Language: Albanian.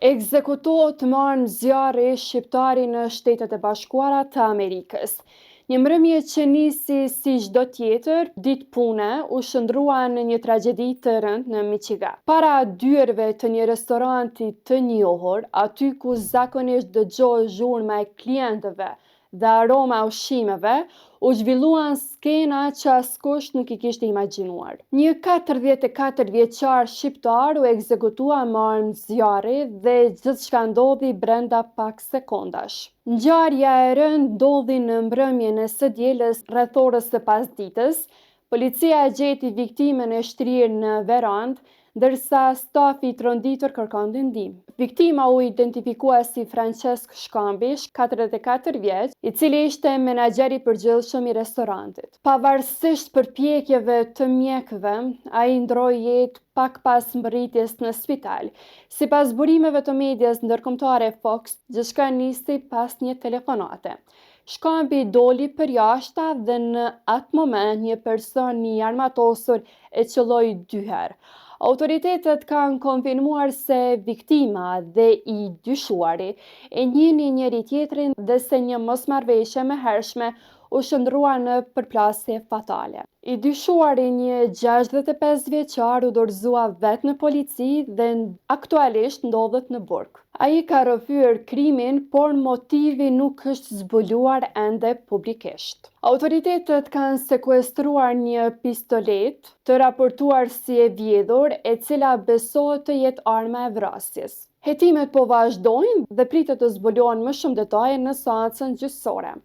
Ekzekutohet marrë zjarri shqiptari në Shtetet e Bashkuara të Amerikës. Një mbrëmje që nisi si çdo tjetër ditë pune u shndrua në një tragjedi të rëndë në Michigan. Para dyerve të një restoranti të njohur, aty ku zakonisht dëgjohej zhurma e klientëve dhe aroma e ushqimeve, u zhvilluan skena që askush nuk i kishte imagjinuar. Një 44 vjeçar shqiptar u ekzekutua me armë zjarri dhe gjithçka ndodhi brenda pak sekondash. Ngjarja e rëndë ndodhi në mbrëmjen e së dielës rreth orës së pasdites. Policia e gjeti viktimën e shtrirë në verandë, ndërsa stafi i tronditur kërkonte ndihmë. Viktima u identifikua si Francesc Shkambi, 44 vjeç, i cili ishte menaxher i përgjithshëm i restorantit. Pavarësisht përpjekjeve të mjekëve, ai ndroi jetë pak pas mbërritjes në spital. Sipas burimeve të medias ndërkombëtare Fox, gjithçka nisi pas një telefonate. Shkambi doli përjashta dhe në atë moment një person i armatosur e qelloi 2 herë. Autoritetet kanë konfirmuar se viktima dhe i dyshuari e njihnin njëri tjetrin dhe se një mosmarrëveshje e mëhershme u shndrua në përplasje fatale. I dyshuari, një 65 vjeçar, u dorëzua vetë në polici dhe aktualisht ndodhet në burg. Ai ka rrëfyer krimin, por motivi nuk është zbuluar ende publikisht. Autoritetet kanë sekuestruar një pistolet të raportuar si e vjedhur, e cila besohet të jetë arma e vrasjes. Hetimet po vazhdojnë dhe pritet të zbulohen më shumë detaje në seancën gjyqësore.